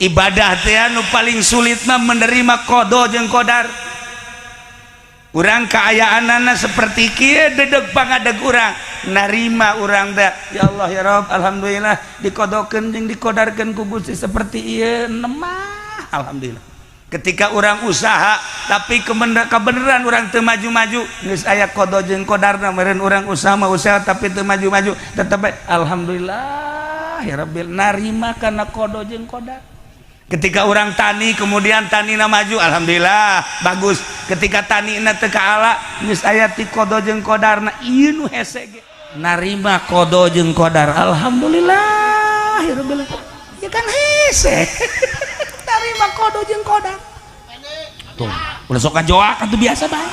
ibadah teh anu paling sulit mah menerima qada jeung qadar. Urang kaayaanana seperti kieu dedeg pangadeg urang narima urang teh ya Allah ya Rabb alhamdulillah dikodokeun jeung dikodarkeun ku Gusti seperti ieu nemah alhamdulillah. Ketika orang usaha tapi kebenaran orang teu maju-maju geus aya qada jeung qadarna meureun urang usaha mah usaha tapi teu maju-maju tetep alhamdulillah ya Rabbil narima kana qada jeung qadar. Ketika orang tani kemudian tanina maju alhamdulillah bagus. Ketika tanina teu kaala geus aya ti qada jeung qadarna ieu nu hese ge narima qada jeung qadar alhamdulillah ya Rabbil ya kan hese narima qada jeung qadar tuh udah sok kajoak atuh biasa bae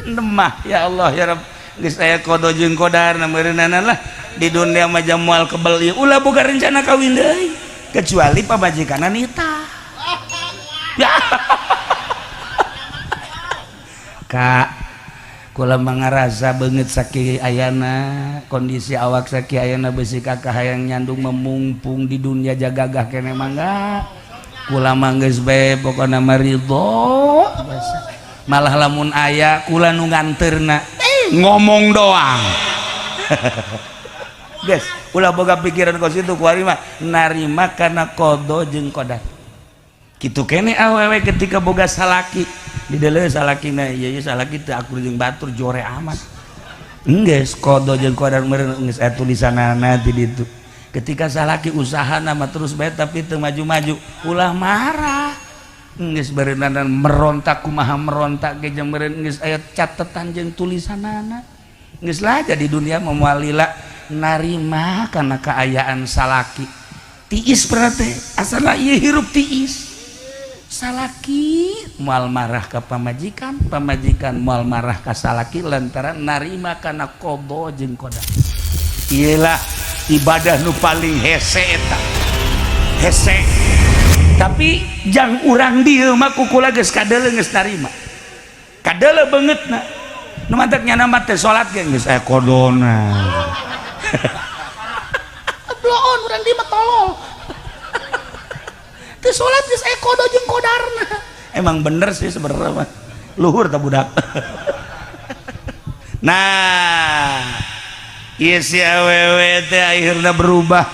tanemah ya Allah ya Rabb geus aya qada jeung qadar meureunana lah di dunia mah moal kebel ieu ulah boga rencana kawin deui kecuali pamajikanna nitah ya Kak kula mangarasa beungeut sakieu ayana kondisi awak sakieu ayana beusi kakak hayang nyandung memungpung di dunia jagagah keneh mangga kula mah geus bae pokona mah ridho malah lamun aya kula nu nganteurna ngomong doang guys ulah boga pikiran kos itu kuari mah narima kana qada jeung qadar kitu keneh awewe ketika boga salaki di deuleu salakina ieu salaki teu akur jeung batur jore amat enggeus qada jeung qadar meureun geus aya tulisanana di ditu ketika salaki usahana mah terus bae tapi teu maju-maju ulah marah geus beureunan merontak kumaha merontak ge jeung meureun geus aya catetan jeung tulisanana geus lah jadi dunia moal lila narima karena keayaan salaki tiis berarti asal ieu hirup tiis salaki moal marah ka pamajikan pamajikan moal marah ka salaki lantaran narima karena qada jeung qadar iyalah ibadah nu paling hese eta hese tapi jang urang dieu mah kukula geus kadeuleu geus narima kadeuleu beungeutna nu mantek nyana mah teh salat ge geus aya qadona bloon urang di mah tolol teu salat geus aya qada jeung qadarna emang bener sih sebenarnya mah luhur tah budak nah ieu si awewe teh akhirna berubah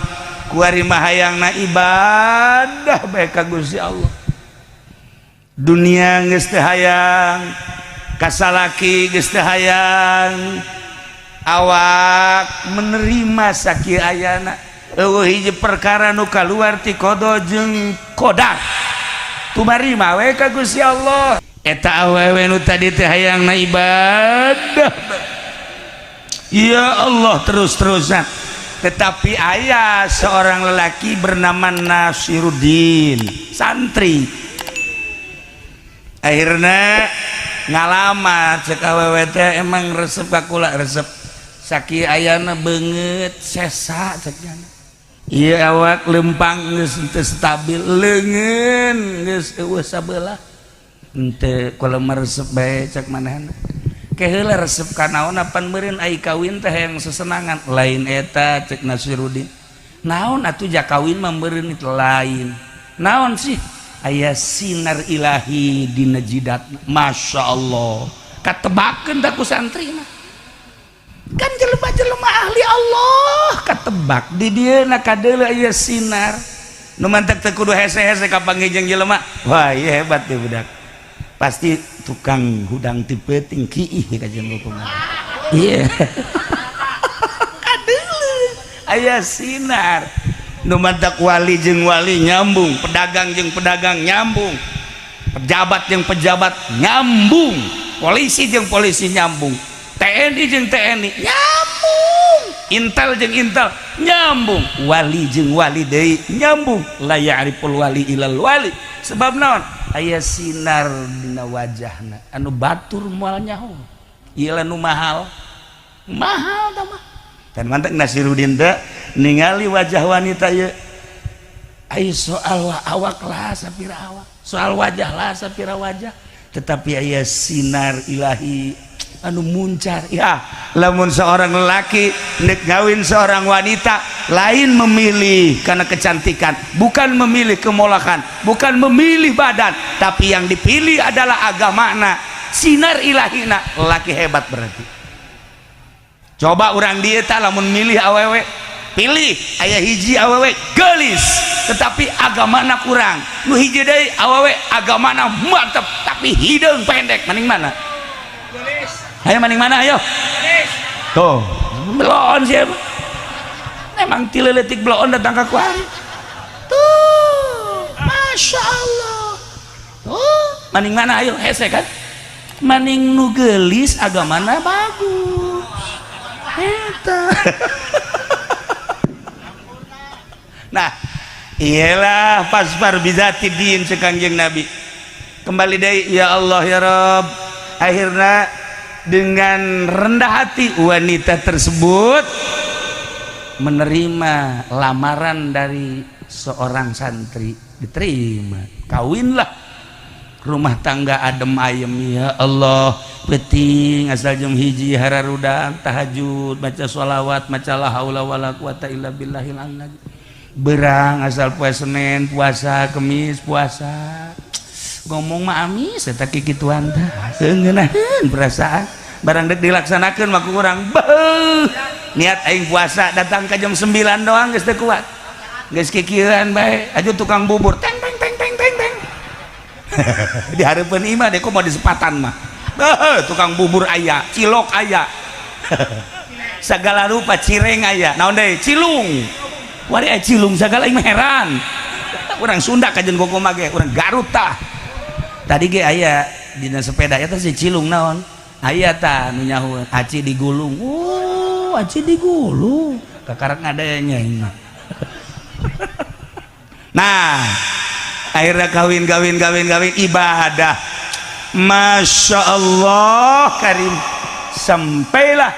kuari mah hayangna ibadah bae ka Gusti Allah dunia geus teu hayang kasalaki geus teu hayang awak menerima sakieu ayana eueuh hiji perkara nu kaluar ti qada jeung qadar tumarima we ka Gusti Allah eta awewe nu tadi teh hayangna ibadah ya Allah terus-terusan tetapi aya seorang lelaki bernama Nasiruddin santri akhirna ngalamat cek awewe teh emang resep ka kula resep sakieu ayana beungeut sesa cekna ieu awak lempang geus teu stabil leungeun geus eueuh sabelah henteu kula resep bae cek manehna ke heula resep ka naon apan meureun ai kawin teh hayang sesenangan lain eta cek Nasiruddin naon atuh ja kawin mah meureun itu lain naon sih aya sinar ilahi dina jidatna masya Allah katebakeun da ku santri mah kan jelema-jelema ahli Allah katebak di dieuna kadeuleu aya sinar nu mantek teu kudu hese-hese ka panggih jelema wah ieu hebat teh budak pasti tukang hudang ti peuting kiih ka jeung hukuman iya kadeuleu aya sinar nu mantek wali jeung wali nyambung pedagang jeung pedagang nyambung pejabat jeung pejabat nyambung polisi jeung polisi nyambung TNI jeung TNI nyambung intel jeung intel nyambung wali jeung wali deui nyambung la ya'riful wali ilal wali sebab naon aya sinar dina wajahna anu batur moal nyaho ieu nu mahal mahal tah mah dan mantek Nasiruddin teh ningali wajah wanita ieu ai soal awak lah sapira awak soal wajah lah sapira wajah tetapi aya sinar ilahi anu muncar ya. Lamun seorang lelaki nek ngawin seorang wanita lain memilih karena kecantikan, bukan memilih kemolakan, bukan memilih badan, tapi yang dipilih adalah agamana, sinar ilahina. Lelaki hebat berarti. Coba orang dia tak lamun milih awewe, pilih ayah hiji awewe gelis tetapi agamana kurang, nu hiji deui awewe agamana mantep tapi hidung pendek, maning mana? Ayo maning mana ayo? Tuh, belon siapa? Emang tileletik belon datang ke kuari. Tuh, masya Allah. Tuh, maning mana ayo? Hese kan? Maning nu gelis agamana bagus. Eta. Nah, iyalah fasfar bizati din sekanjeng Nabi. Kembali deui ya Allah ya Rabb. Akhirnya dengan rendah hati wanita tersebut menerima lamaran dari seorang santri, diterima, kawinlah, rumah tangga adem ayem. Ya Allah, penting asal jam hiji hararudang tahajud, baca sholawat, maca la haula wala quwata illa billahil azim, berang asal puasa Senin, puasa Kemis, puasa ngomong mah amis eta kikituan tah ngeunaheun perasaan barang dek dilaksanakeun mah ku urang beuh niat aing puasa datang ke jam 9 doang geus teu kuat geus kikieuan bae aju tukang bubur teng teng teng teng teng teng di hareupeun imah deh kok mau di sepatan mah tukang bubur aya, cilok aya segala rupa cireng aya, naon deui cilung wari aya cilung segala imah heran urang Sunda kajen kokomah ge urang Garut tah tadi ge aya dina sepeda eta si cilung naon aya tah nu nyaho aci digulung. Oh aci digulung kakarek ngadanya ini. Nah akhirnya kawin ibadah, masya Allah karim, sampailah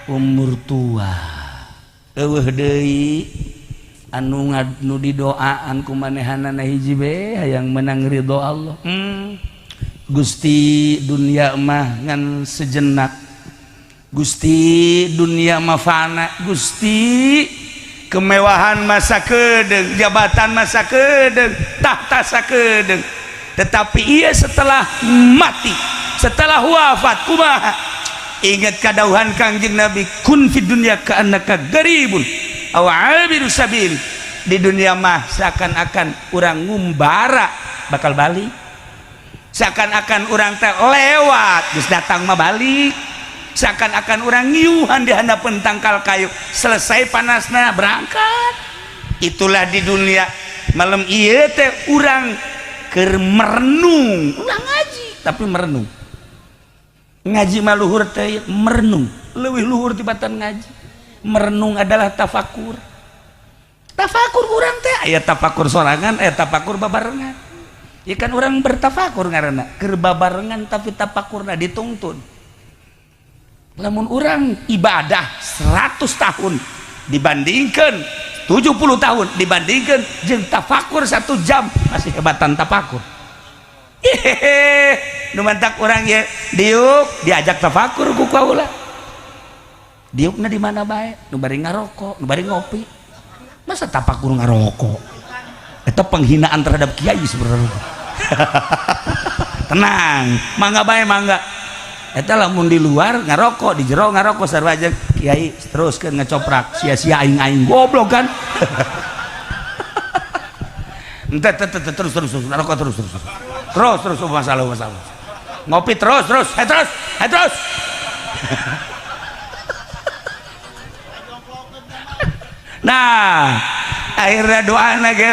umur tua eueuh deui anu didoaan ku manehanana hiji be hayang menang ridho Allah. Gusti dunia mah ngan sejenak, Gusti dunia mah fana, Gusti kemewahan masa kedeng, jabatan masa kedeng, tahta sakedeng, tetapi ia setelah mati, setelah wafat kumaha? Ingat kadauhan Kangjeng Nabi, kun fid dunya ka'annaka garibun aw abiru sabil. Di dunia mah seakan-akan orang ngumbara bakal balik, seakan-akan orang teh lewat geus datang mah balik, seakan-akan orang ngiuhan di hadapan tangkal kayu selesai panasna berangkat. Itulah di dunia. Malam ieu teh urang keur merenung, urang ngaji tapi merenung. Ngaji mah luhur teh merenung, leuwih luhur tibatan ngaji. Merenung adalah tafakur. Tafakur urang teh aya tafakur sorangan, aya tafakur babarengan. Ya kan orang bertafakur ngaranna keur babarengan tapi tafakurna dituntun. Lamun orang ibadah 100 tahun dibandingkan 70 tahun dibandingkan jeung tafakur 1 jam masih hebatan tafakur. Nu mantak urang ye diuk diajak tafakur ku kaula. Diukna di mana bae? Nu bari ngarokok, nu bari ngopi. Masa tafakur ngarokok? Itu penghinaan terhadap kiai sebenarnya. Tenang, mangga bae mangga. Eta lamun di luar ngarokok, di jero ngarokok sarua aja kiai teruskeun ngecoprak, sia-sia aing-aing goblok kan. Ente terus ngarokok terus masalah. Ngopi terus. Nah, akhirnya doa nage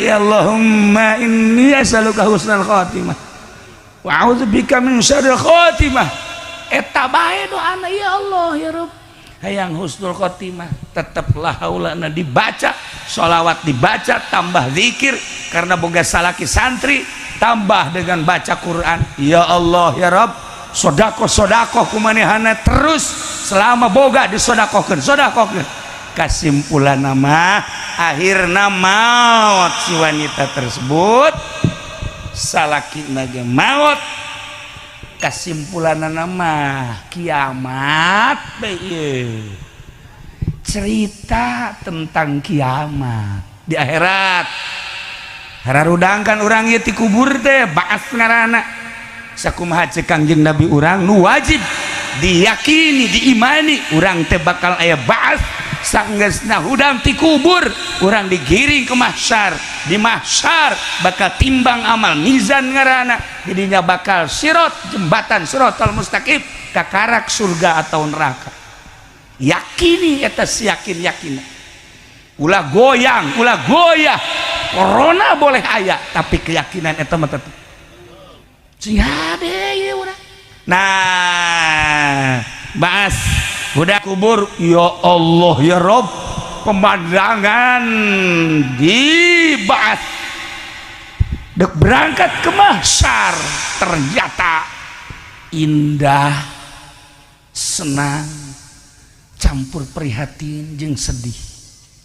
ya Allahumma inni as'aluka husnal khatimah wa a'udzubika min syarril khatimah. Eta bae doana ya Allah ya Rabb, hayang husnul khatimah. Teteplah haulana dibaca, sholawat dibaca, tambah zikir karena boga salaki santri, tambah dengan baca Quran. Ya Allah ya Rabb, sodakoh kumanehana terus selama boga disodakohkeun. Kesimpulan nama akhirna maut si wanita tersebut, salaki naga maut kesimpulan nama kiamat cerita tentang kiamat di akhirat hararudangkan orang ieu ti kubur teh baas ngaranna sakumaha ceuk Kangjeng Nabi urang nu wajib diyakini diimani urang teh bakal aya baas sanggeusna hudang ti kubur urang digiring ke mahsyar di mahsyar bakal timbang amal mizan ngaranna jadinya bakal sirat jembatan siratal mustaqim kakarak surga atau neraka yakini eta yakin ulah goyang ulah goyah corona boleh aya tapi keyakinan eta mah tetep sia deui urang nah baas udah kubur ya Allah ya Rob pemandangan dibahas dek berangkat ke mahsyar ternyata indah senang campur prihatin jeung sedih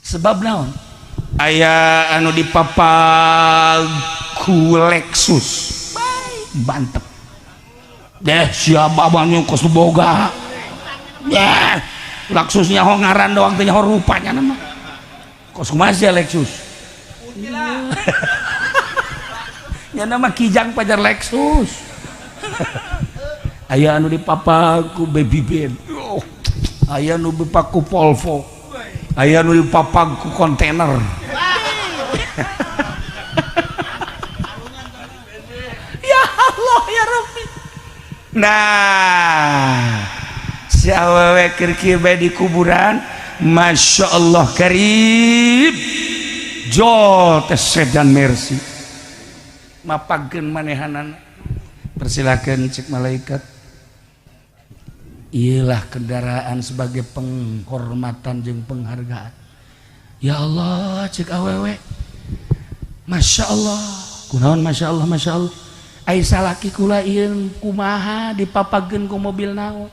sebab naon aya anu dipapaku Lexus bantep deh siapa banyak kos boga ya Lexusnya ho ngaran doang teh ho rupanya nama kos kumaha Lexus nya nama kijang pajar Lexus aya anu dipapaku baby band aya nu dipaku Volvo aya nu dipapaku kontainer ya Allah ya Rabbi nah si awewe keur bae di kuburan Masya Allah karib jol tes sedan Mercy mapagkeun manehanana persilakan cek malaikat iyalah kendaraan sebagai penghormatan jeung penghargaan ya Allah cek awewe Masya Allah kunaon Masya Allah Masya Allah ai salaki kula ieu kumaha dipapageun ku mobil naon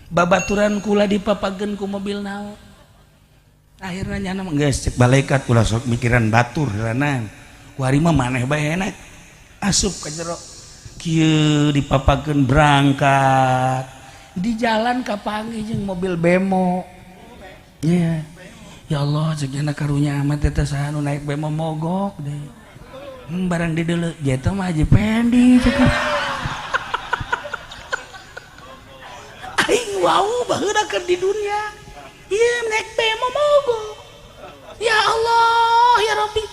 babaturan kula dipapageun ku mobil naon akhirna nyana geus cek malaikat kula sok mikiran batur ranang ku ari mah maneh bae enak asup ka jero kieu dipapageun berangkat di jalan kapanggih jeung mobil bemo ya ya Allah cek nyana karunya amat eta saha nu naik bemo mogok deh barang di deuleu jeta mah Haji Pendi cek aing wau baheula keur di dunia ieu naik bemo mogok ya Allah ya Rabbi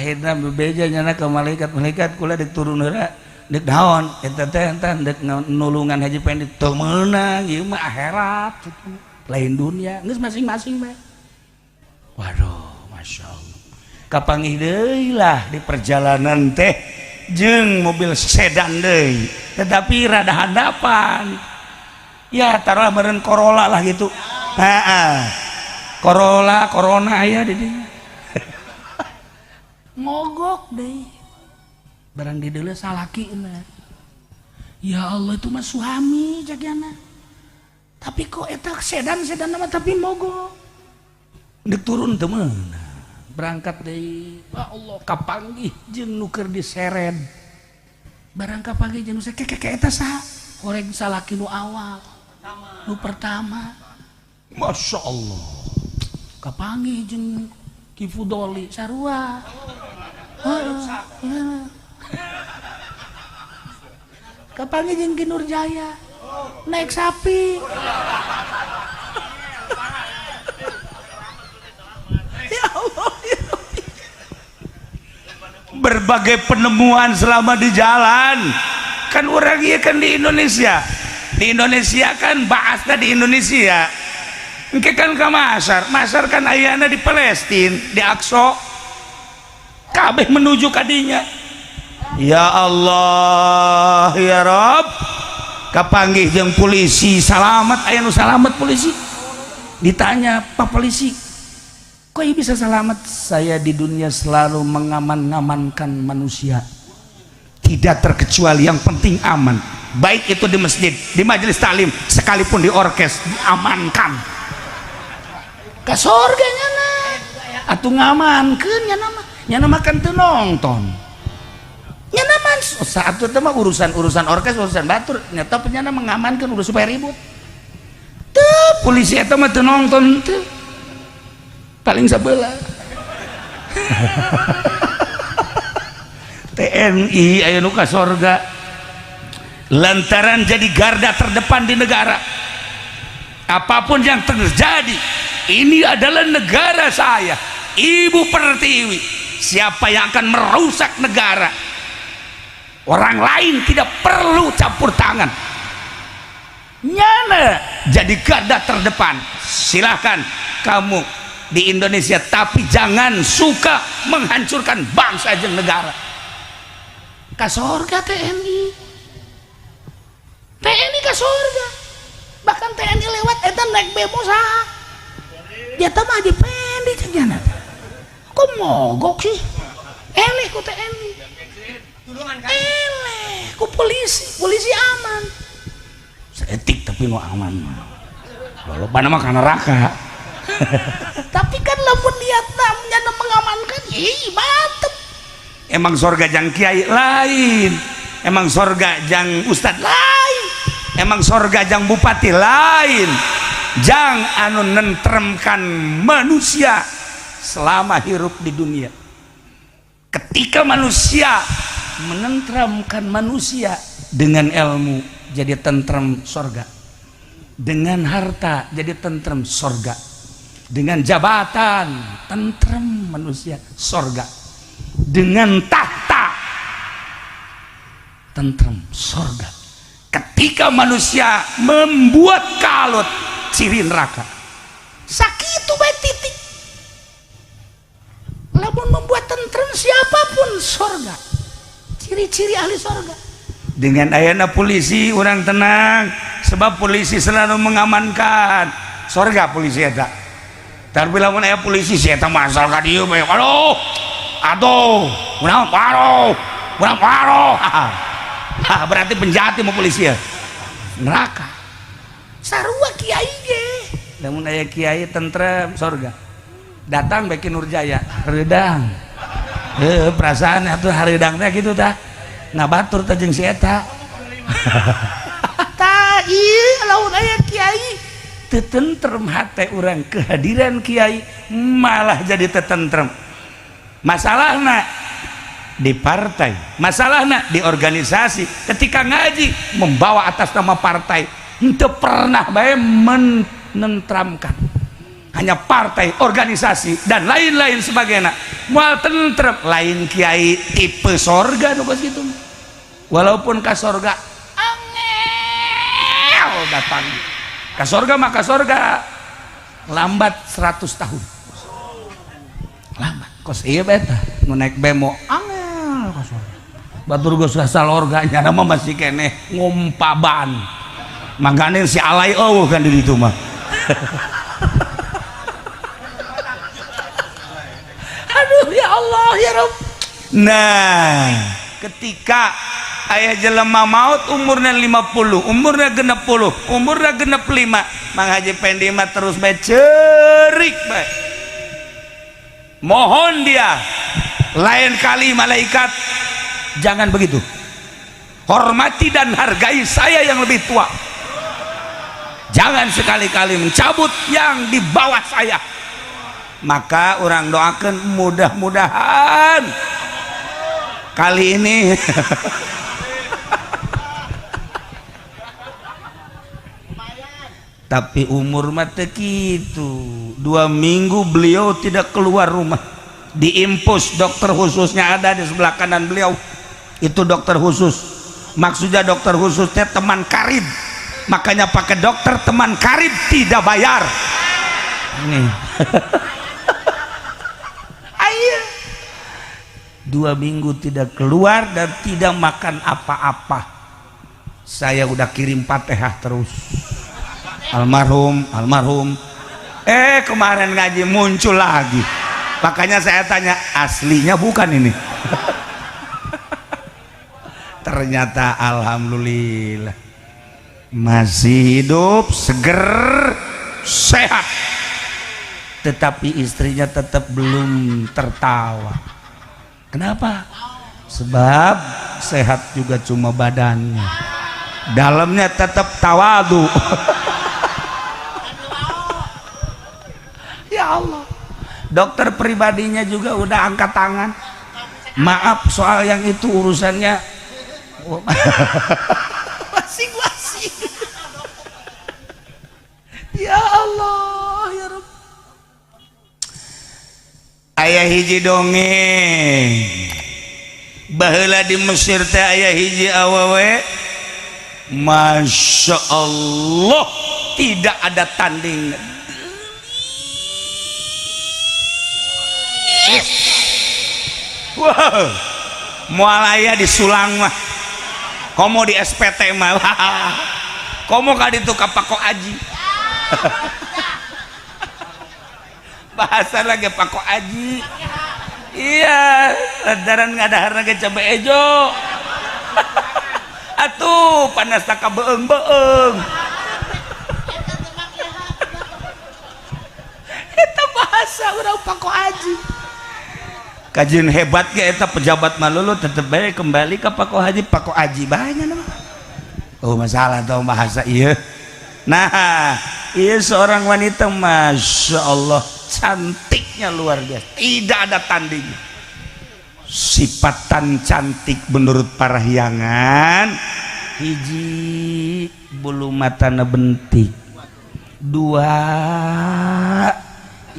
akhirna bebeja nyana ka malaikat kula dek turun heula dek naon eta teh entan dek nulungan Haji Pendi teu meunang ieu mah akhirat lain dunia geus masing-masing bae waduh Masya Allah kapanggih deui lah di perjalanan teh jeung mobil sedan deui tetapi rada handapan ya taruhlah meureun Corolla lah gitu Corona aya di dieu mogok deui barang di deuleu salakina ya Allah itu mah suami jagiana tapi kok eta sedan nama tapi mogok dek turun teu meunang berangkat deui ya Allah kapanggih jeung nu keur diseret barang kapanggih jeung nu keke eta saha horeng salaki nu awal nu pertama Masya Allah kapanggih jeung Ki Fudoli sarua kapanggih jeung Ki Nurjaya naik sapi ya Allah ya Rabbi. Berbagai penemuan selama di jalan kan orang iya kan di Indonesia kan bahasnya di Indonesia engke kan ke Masar kan ayana di Palestina di Aqsa kabeh menuju kadinya ya Allah ya Rabb kapanggih jeung polisi salamet aya nu salamet polisi ditanya Pak polisi kok bisa selamat saya di dunia selalu mengamankan manusia tidak terkecuali yang penting aman baik itu di masjid di majelis taklim sekalipun di orkes diamankan ke surga nyana atuh ngamankeun nyana mah kan teu nonton nyana mah kan saat itu mah urusan orkes, urusan batur, nyata penyana mengamankan udah supaya ribut. Tuh polisi itu mah nonton tuh paling sebelah. TNI aya nu ka sorga lantaran jadi garda terdepan di negara. Apapun yang terjadi, ini adalah negara saya, Ibu Pertiwi. Siapa yang akan merusak negara, orang lain tidak perlu campur tangan. Nyana jadi garda terdepan. Silahkan kamu di Indonesia, tapi jangan suka menghancurkan bangsa dan negara. Ka sorga TNI ka sorga, bahkan TNI lewat eta naik bemo saha dia teh mah pendi cenah. Kok mogok sih eleh ku TNI, eleh ku polisi aman seetik tapi nu aman lalu pada mah ka neraka. Tapi kan lamun niatna nyana mengamankan ih mantep. Emang sorga jang kiai lain, emang sorga jang ustad lain, emang sorga jang bupati lain, jang anu nentremkan manusia selama hirup di dunia. Ketika manusia menenteramkan manusia dengan ilmu jadi tentrem sorga, dengan harta jadi tentrem sorga, dengan jabatan tentrem manusia sorga, dengan tahta tentrem sorga. Ketika manusia membuat kalut ciri neraka sakitu bae titik. Lamun membuat tentrem siapapun sorga, ciri-ciri ahli sorga. Dengan ayana polisi orang tenang, sebab polisi selalu mengamankan sorga. Polisi eta tapi lamun aya polisi si eta masal ka dieu bae aduh urang paro berarti penjahat mau polisi ya neraka. Sarua kiai ge lamun aya kiai tentrem sorga, datang beki Nurjaya redang perasaan atuh hareudang teh kitu tah ngabatur teh jeung si eta. Tah ieu lamun aya kiai teu tentrem hate urang, kehadiran kiai malah jadi teu tentrem. Masalahna di partai, masalahna di organisasi. Ketika ngaji membawa atas nama partai, henteu pernah bae menentramkan. Hanya partai, organisasi dan lain-lain sebagainya moal tentrem. Lain kiai tipe sorga nu geus kitu. Walaupun ka sorga angel datang. Ka sorga mah ka sorga lambat 100 tahun. Lambat. Kos ieu beta nu naik bemo angel ka sorga. Batur geus asal organya mah masih keneh ngumpaban. Mangkane si alay eueuh kan di ditu mah. Aduh ya Allah ya Rabb. Nah, ketika aya jelema maut umurna 50, umurna 60, umurna 65, Mang Haji Pendi mah terus bae ceurik bae. Mohon dia lain kali malaikat jangan begitu. Hormati dan hargai saya yang lebih tua. Jangan sekali-kali mencabut yang di bawah saya. Maka orang doakan mudah-mudahan kali ini tapi umur mata gitu 2 minggu beliau tidak keluar rumah. Diimpus dokter khususnya ada di sebelah kanan beliau, itu dokter khusus. Maksudnya dokter khususnya teman karib, makanya pakai dokter teman karib tidak bayar. Ini 2 minggu tidak keluar dan tidak makan apa-apa. Saya udah kirim Fatihah terus, almarhum. Kemarin ngaji muncul lagi, makanya saya tanya aslinya bukan ini. Ternyata alhamdulillah masih hidup, seger, sehat, tetapi istrinya tetap belum tertawa. Kenapa? Sebab sehat juga cuma badannya, dalamnya tetap tawadu. Ya Allah, dokter pribadinya juga udah angkat tangan, maaf soal yang itu urusannya masing-masing. Ya Allah ya Rabb. Aya hiji dongeng baheula di Mesir teh aya hiji awewe, Masya Allah tidak ada tanding. Wow, moal aya di Sulang mah, komo di SPT mah, komo ka ditu ka Pako Aji. Bahasa lagi Pako Aji. Iya, ladaran ngadahar lagi cabai ejo. Atuh panas tak beeng-beeng. Eta bahasa urang Pako Aji. Kajian hebat ge eta pejabat malulu tetep bae kembali ke Pako Haji, Pako Aji banyak nama. Oh masalah tau bahasa iya. Nah, iya seorang wanita Masya Allah cantiknya luar biasa, tidak ada tanding. Sifatan cantik menurut para hiangan, hiji bulu matana bentik, dua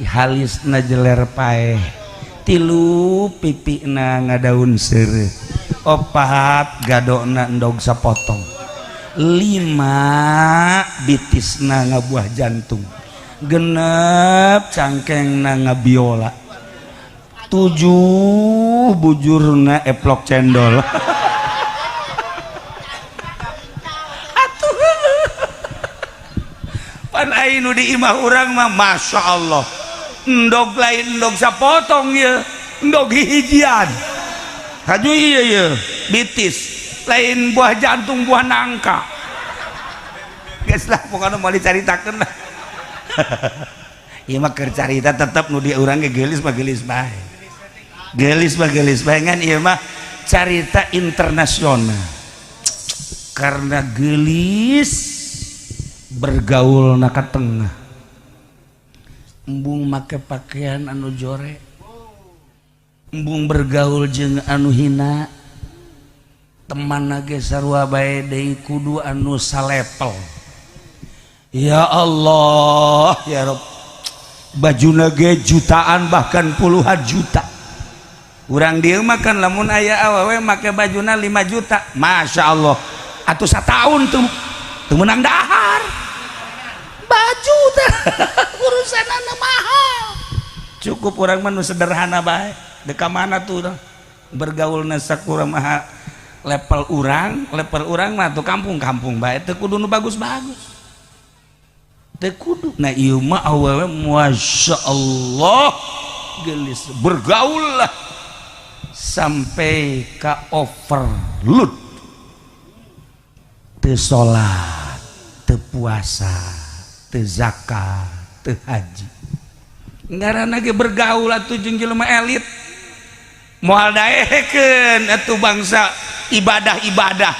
halisna jeler paeh, tilu pipina ngadaun seureut, opat gadokna endog sapotong, lima bitisna ngabuah jantung, genep cangkengna ngabiola, 7 bujurna eplok cendol. Atuh pan ainu di imah urang mah Masya Allah endog lain endog sapotong ya, endog hijian haju iya ya bitis lain buah jantung buah nangka geus lah pokoknya mau dicaritakeun lah. Ieu mah keur carita tetep nu di urang ge geulis mah geulis bae. Geulis mah geulis bae ngan ieu mah carita internasional. Karena geulis bergaul na ka tengah. Embung make pakaian anu jore. Embung bergaul jeung anu hina. Temanna ge sarua bae deui kudu anu salepel. Ya Allah ya Rabb, bajuna ge jutaan bahkan puluhan juta. Urang dieu mah kan lamun aya awewe make bajuna 5 juta, Masya Allah atuh satahun tuh meunang dahar baju teh. Urusanana mahal. Cukup urang mah nu sederhana bae. Deka mana tuh bergaulna sakumaha level urang mah tuh kampung-kampung bae teu kudu nu bagus-bagus. Teu kudu. Nah ieu mah awewe Masya Allah gelis bergaul lah sampai ka overload, teu salat, teu puasa, teu zakat, teu haji. Ngaranna ge bergaul atuh jeung jelema elit. Moal daekeun atuh bangsa ibadah-ibadah.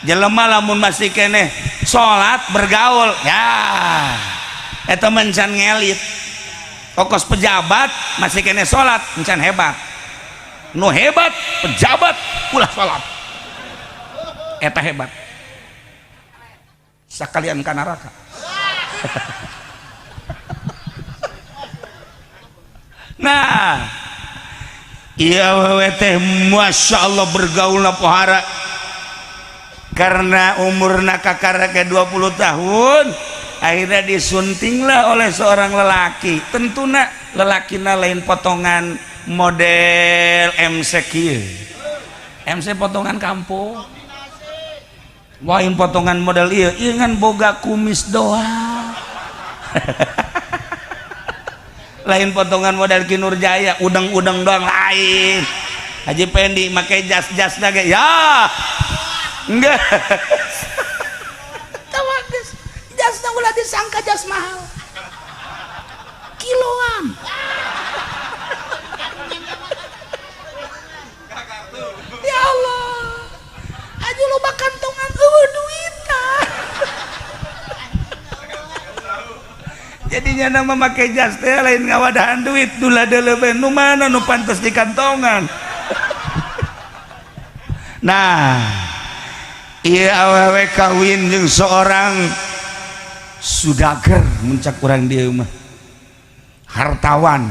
Jelema lamun masih keneh salat bergaul ya eta mencan ngelit. Kokos pejabat masih keneh salat mencan hebat. Nu hebat pejabat ulah salat eta hebat sakalian ka neraka. Nah iya wewe teh Masya Allah bergaulna pohara karena umurna kakara ke 20 tahun akhirnya disuntinglah oleh seorang lelaki. Tentuna lelakina lain potongan model MC kieu, MC potongan kampung, lain potongan model ieu ngan boga kumis doang. Lain potongan model Ki Nurjaya udang-udang doang lain. Haji Pendi make jas-jas lagi ya enggak. Tawa geus jasna ulah disangka jas mahal kiloan. Ya Allah dinya nama make jas teh lain ngawadahan duit dula deuleu nu mana nu pantes di kantongan. Nah ieu awewe kawin jeung seorang sudager muncak urang dieu mah hartawan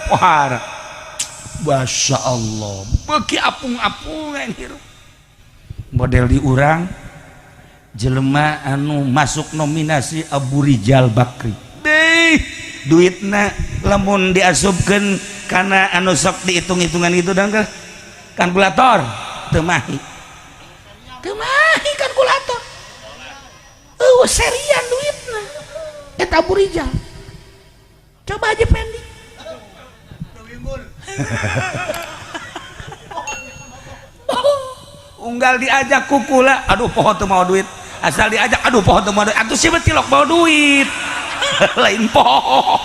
pohara Masya Allah beuki apung-apungan hirup model di urang jelema anu masuk nominasi Abu Rijal Bakri deh duitna lamun diasupkeun kana anu sok dihitung-hitungan itu dan kalkulator teu mahi kalkulator serian duitna eta Abu Rijal coba aja pending unggal diajak kukula aduh poho teu mau duit asal diajak aduh poho teu mau duit atuh siapa tilok mau duit lain poho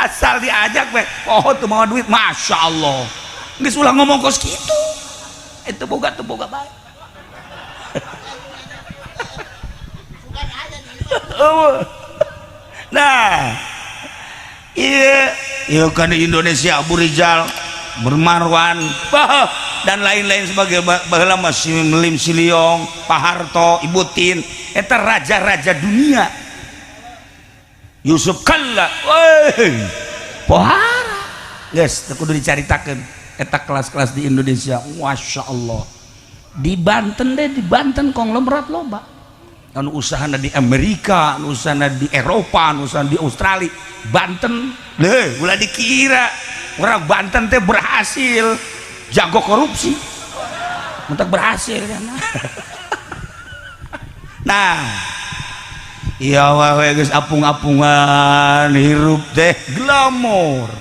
asal diajak we poho teu mau duit Masya Allah geus ulah ngomong kos kitu itu boga baik nah iya kan di Indonesia Abu Rijal bermarwan dan lain-lain sebagai baheula masih Lim Siliong Pak Harto Ibu Tin eta raja-raja dunia Yusuf Kalla pohara guys kudu dicaritakeun eta kelas-kelas di Indonesia Masya Allah di Banten konglomerat loba anu usahana di Amerika anu usahana di Eropa anu usahana di Australia Banten leh ulah dikira orang Banten teh berhasil jago korupsi mentak berhasil kan nah iya wae geus apung-apungan hirup teh glamor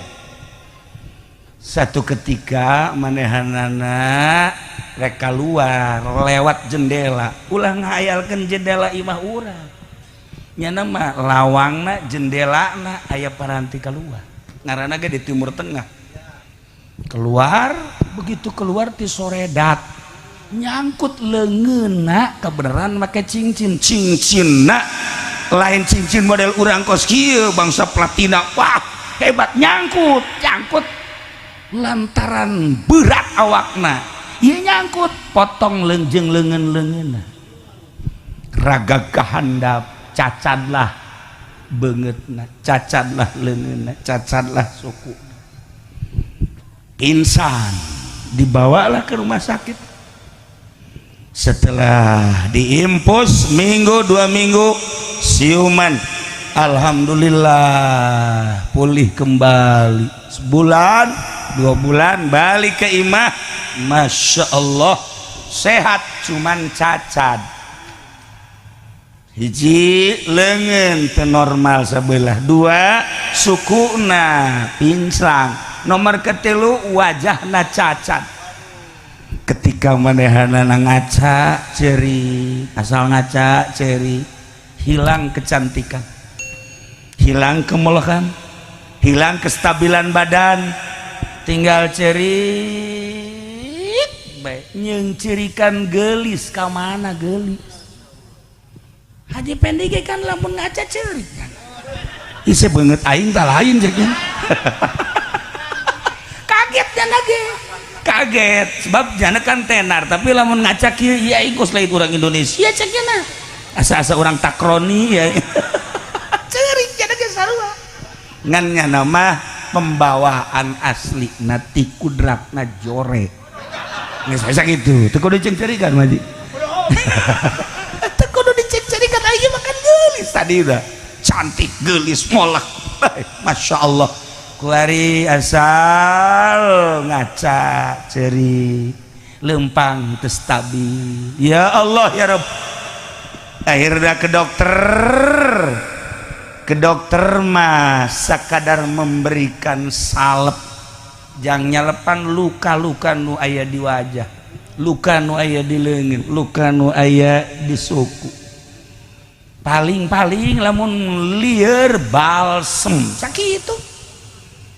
satu ketika manehanana rek keluar lewat jendela ulah ngayalkeun jendela imah urang nya nama lawangna jendelana aya paranti keluar ngaranna ge di timur tengah keluar begitu keluar ti soredat nyangkut leungeunna kebenaran make cincinna lain cincin model urang kos kieu bangsa platina wah hebat nyangkut lantaran berat awakna ieu nyangkut potong leungjeng leungeun-leungeunna raga kahandap cacadlah beungeutna cacadlah leungeunna cacadlah suku pingsan dibawalah ke rumah sakit setelah diimpus minggu 2 minggu siuman alhamdulillah pulih kembali sebulan 2 bulan balik ke imah Masya Allah sehat cuman cacat hiji leungeun teu normal sabelah 2 sukuna pinsang nomor ketilu wajahna cacat ketika manehanana ngaca ceri asal ngaca ceri hilang kecantikan hilang kemelokan hilang kestabilan badan tinggal cerit baik nyengcerikan gelis ka mana gelis Haji Pendike kan lamun ngaca cerit kan isi banget aing tak lain jadinya kaget ya nage kaget sebab jana kan tenar tapi lamun ngaca kieu ya ikut lain orang Indonesia ceknya nah asa-asa orang takroni ya cerit jana ge sarua ngannya nama pembawaan asli nati kudratna jore geus bisa gitu teu kudu cengcerikan maji teu kudu dicengcerikan ayeuna makan geulis tadi udah cantik gelis molek Masya Allah kuari asal ngaca ceri lempang teu stabil ya Allah ya Rabb akhirnya ke dokter mah sakadar memberikan salep jang nyalepan luka-luka nu aya di wajah luka nu aya di leungeun luka nu aya di suku paling-paling lamun lieur balsem sakitu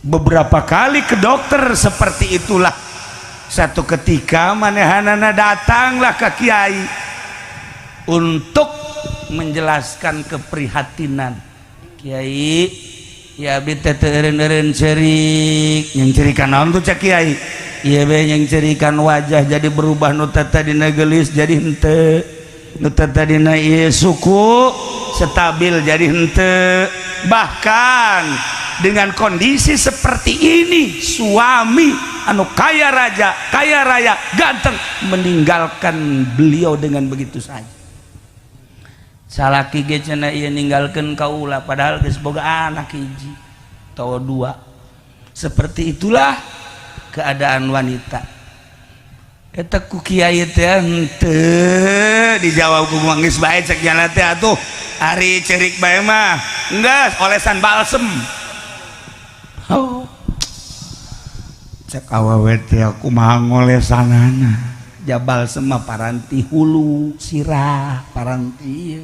beberapa kali ke dokter seperti itulah satu ketika manehanana datanglah ke kiai untuk menjelaskan keprihatinan Kiai. Ya abdi teh teu eureun-eureun cerik, yang cerikan naon tuh cek Kiai? Ieu be yang cerikan wajah jadi berubah nu tadina geulis jadi henteu, nu tadina ieu suku stabil jadi henteu. Bahkan dengan kondisi seperti ini suami anu kaya raja, kaya raya, ganteng meninggalkan beliau dengan begitu saja. Salaki ge cenah ieu ninggalkeun kaula padahal geus boga anak hiji atawa dua. Seperti itulah keadaan wanita. Eta ku kiai teh henteu dijawab ku geus bae cek jalan teh atuh ari cerik bae mah geus olesan balsem. Oh. Cek awewe teh kumaha ngolesanana. Jabal sema paranti hulu sirah paranti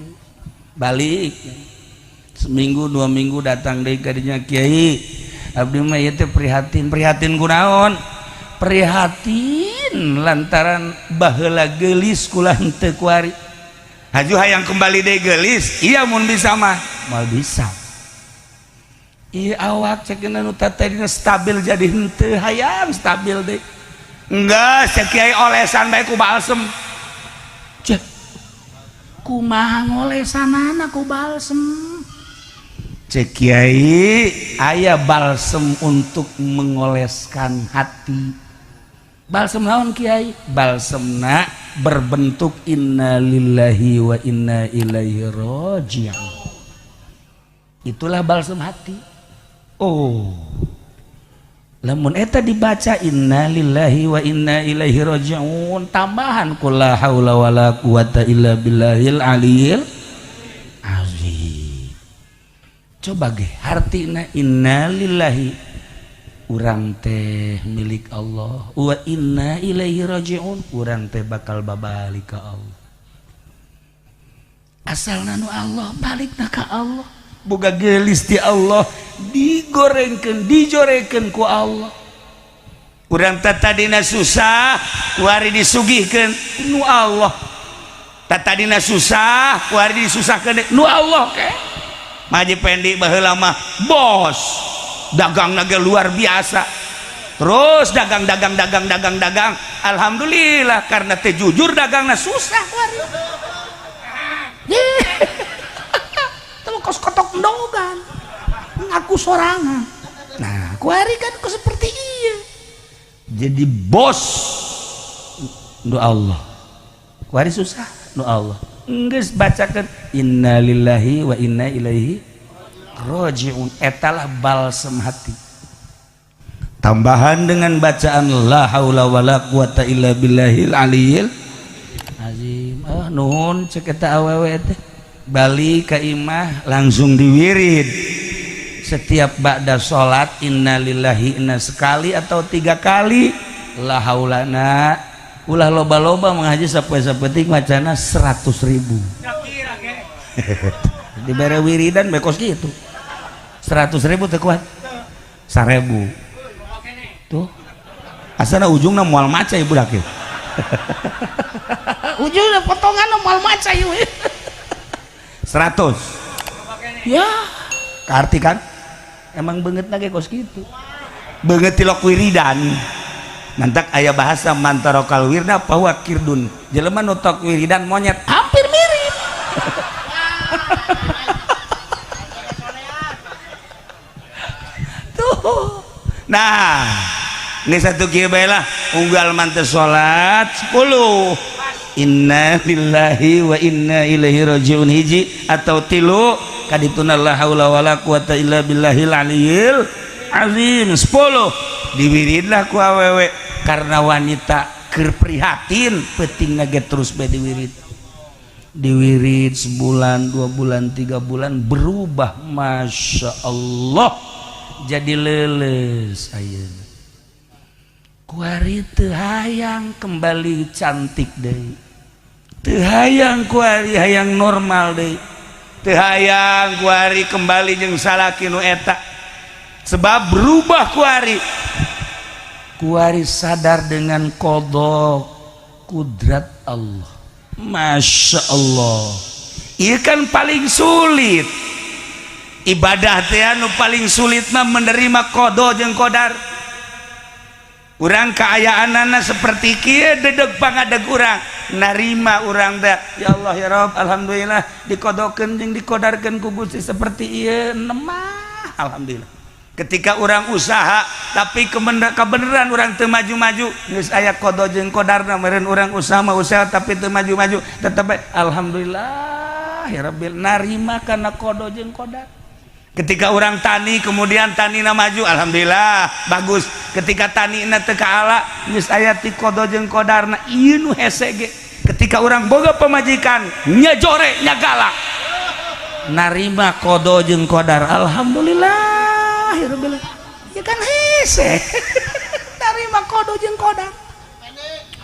balik seminggu 2 minggu datang deui ka dinya Kiai abdi mah ieu teh prihatin kunaon prihatin lantaran baheula geulis kula henteu kuari haju hayang kembali deui geulis iya mun bisa mah moal bisa ieu awak cekeuna nu tadina stabil jadi henteu hayang stabil deui enggak cek Kiai olesan bae ku balsem cek kumaha ngolesanana ku balsem cek Kiai aya balsem untuk mengoleskan hati. Balsem naon Kiai? Balsemna berbentuk inna lillahi wa inna ilaihi raji'un. Itulah balsem hati. Oh, lamun eta dibaca inna lillahi wa inna ilaihi raji'un tambahan qul la haula wala quwata illa billahil aliyil azim. Coba ge hartina inna lillahi urang teh milik Allah wa inna ilaihi raji'un urang teh bakal babalik ka Allah. Asalna nu Allah balikna ka Allah. Boga geulis di Allah digorengkeun dijorekeun ku Allah. Urang tadina susah kuari disugihkeun nu Allah. Tadina susah kuari disusahkeun nu Allah ke. Maji pendi baheula mah bos. Dagangna ge luar biasa. Terus dagang. Alhamdulillah karena teh jujur dagangna susah kuari. Kos kotok ndogan ngaku sorangan. Nah kuari kan kok seperti iya jadi bos nu Allah kuari susah nu Allah geus bacakeun inna lillahi wa inna ilaihi raji'un etalah balsem hati tambahan dengan bacaan la haula wala quwata illa billahil aliyil azim. Nuhun cek eta awewe teh balik ke imah langsung diwirid setiap ba'da sholat innalillahi inna sekali atau 3 kali la haulana ulah loba-loba mengaji sapoe-sapeting macana 100.000 dibere wiridan bekos gitu 100.000 teu kuat 1.000 tuh asana ujungna moal maca ibu dak ujungna potongan moal maca ieu 100 ya arti kan emang banget lagi kos gitu banget tilok wiridan nantak ayah bahasa mantarokal wirna bahwa kirdun jelema nutok wiridan monyet hampir mirip tuh nah ini satu kieu bae lah unggal manteu salat 10 inna lillahi wa inna ilaihi raji'un hiji atau 3 kadituna la haula wala quwata illa billahil aliyil azim 10 diwiridlah ku awewe karena wanita keur prihatin peutingna ge terus bae diwirid sebulan 2 bulan 3 bulan berubah masya Allah jadi leuleus ayeuna kuari teu hayang kembali cantik deui teu hayang kuari hayang normal deui teu hayang kuari kembali jeung salaki nu eta sebab berubah kuari sadar dengan qada kudrat Allah masya Allah Ieu kan paling sulit ibadah teh anu paling sulit mah menerima qada jeung qadar. Urang kaayaanana seperti kieu dedeg pangadeg urang narima urang da ya Allah ya Rabb alhamdulillah dikodokeun jeung dikodarkeun ku Gusti seperti ieu nemah alhamdulillah. Ketika orang usaha tapi kebenaran orang teu maju-maju geus aya qada jeung qadarna meureun urang usaha mah usaha tapi teu maju-maju tetep alhamdulillah ya Rabbil narima kana qada jeung qadar. Ketika orang tani kemudian tanina maju alhamdulillah bagus. Ketika tanina teu kaala geus aya ti qada jeung qadarna ieu nu hese ge. Ketika orang boga pamajikan nya jore nya galak narima qada jeung qadar alhamdulillah ya kan hese narima qada jeung qadar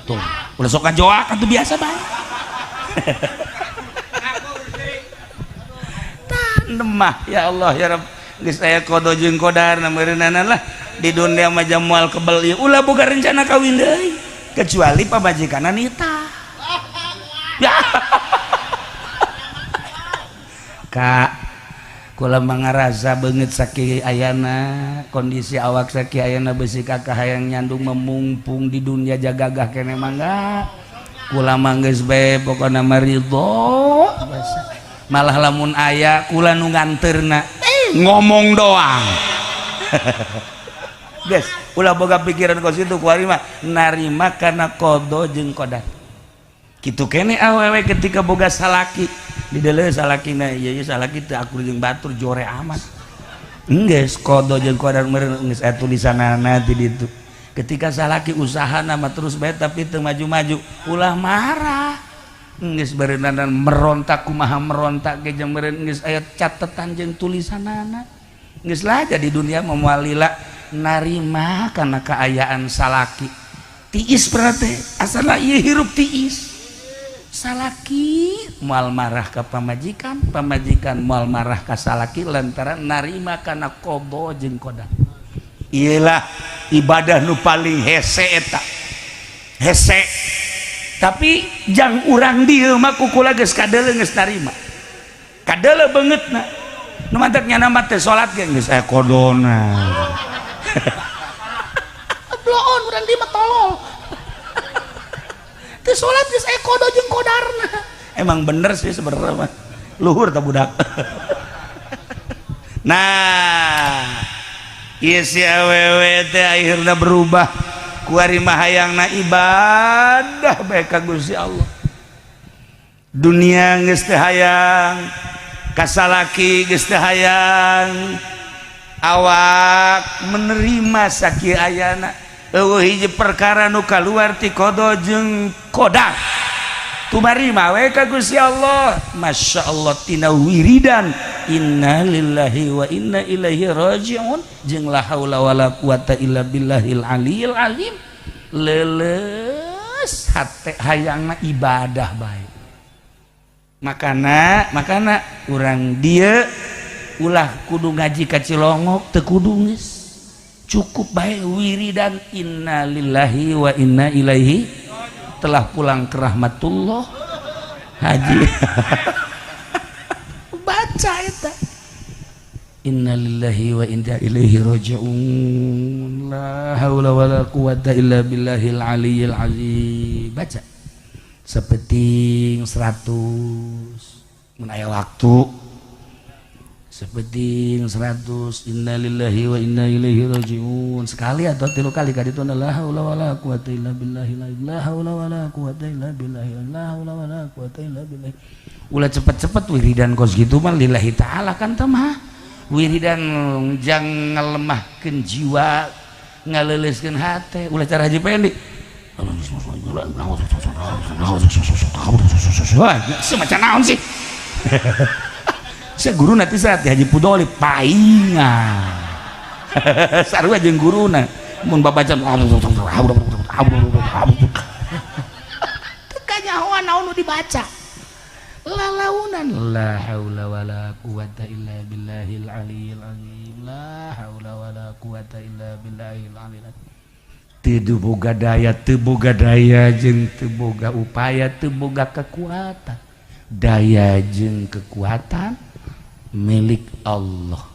tuh udah sok kajoak atuh biasa bae nemah ya Allah ya Rabb geus aya qada jeung qadar meureunana lah di dunia mah moal kebel ieu ulah boga rencana kawin deui kecuali pamajikanna nitah ya Kak kula mangarasa beungeut sakieu ayana kondisi awak sakieu ayana beusi kakak hayang nyandung memungpung di dunia jagagah keneh mangga kula mah geus bae pokona mah ridho malah lamun aya kula nu nganteurna ngomong doang guys ulah boga pikiran ka situ kuari mah narima kana qada jeung qadar kitu keneh awewe ketika boga salaki di dalam salakina iya salaki teh akur jeung batur jore amat enggeus qada jeung qadar meureun geus aya tulisanana di ditu ketika salaki usahana mah terus bae tapi teu maju-maju ulah marah geus beureunan merontak kumaha merontak ge jeung meureun geus aya catetan jeung tulisanana geus lah jadi dunia moal lila narima kana kaayaan salaki tiis berarti asalna ieu hirup tiis salaki moal marah ka pamajikan pamajikan moal marah ka salaki lantaran narima kana qada jeung qadar iyalah ibadah nu paling hese eta hese tapi jang urang dieu mah kukula geus kadeuleu geus narima kadeuleu beungeutna nu mantep nyana mah teh salat ge geus aya qadona bloon urang dieu mah tolol teu salat geus aya qada jeung qadarna emang bener sih sebenarnya mah luhur ta budak nah ieu si awewe teh akhirna berubah kuari mah hayangna ibadah bae ka Gusti Allah dunia geus teu hayang kasalaki geus teu hayang awak menerima sakieu ayana eueuh hiji perkara nu kaluar ti qada jeung qadar tumarima we ka Gusti Allah masyaallah tina wiridan inna lillahi wa inna ilaihi rajiun jeung la haula wala quwata illa billahil aliyil azim leuleus hate hayangna ibadah bae makana urang dieu ulah kudu ngaji ka Cilongok teu kudu geus cukup bae wiridan inna lillahi wa inna ilaihi telah pulang ke rahmatullah haji baca eta inna lillahi wa inna ilaihi rajiun la haula wala quwata illa billahil aliyyil azim baca sapeting 100 mun aya waktu sepenting 100 innalillahi wa inna ilaihi rajiun sekali atau 3 kali kaditu la haula wala quwata illa billahi la haula wala quwata illa billahi la haula wala quwata illa billahi ulah cepet-cepet wiridan kos gitu mah lillahi taala kan teh mah wiridan jang ngalemahkeun jiwa ngaleuleuskeun hate ulah cara haji pendek wah semacam naon sih saya guru nanti saat Haji Pudoli paingan sarua jeung guruna mun babacan teu kanyahoan naon nu dibaca lalaunan la haula wala quwata illa billahil aliyil azim la haula wala quwata illa billahil aliyil azim teu boga daya jeung teu boga upaya teu boga kekuatan daya jeung kekuatan milik Allah.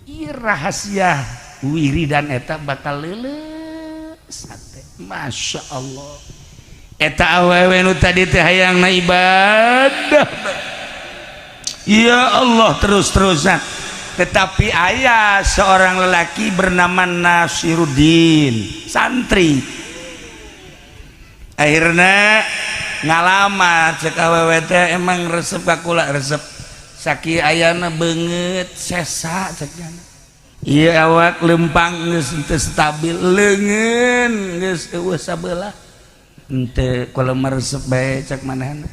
Ieu rahasia wiridan eta bakal leuleus hate. Masya Allah. Eta awewe nu tadi teh hayangna ibadah. Ya Allah terus-terusan. Tetapi ayah seorang lelaki bernama Nasiruddin, santri. Akhirnya ngalamat cek awewe teh emang resep kakula resep saki ayana beungeut sesa ceknya. Ieu awak lempang geus teu stabil, leungeun geus eueuh sabelah. Henteu kalau meresep bae cek manehna.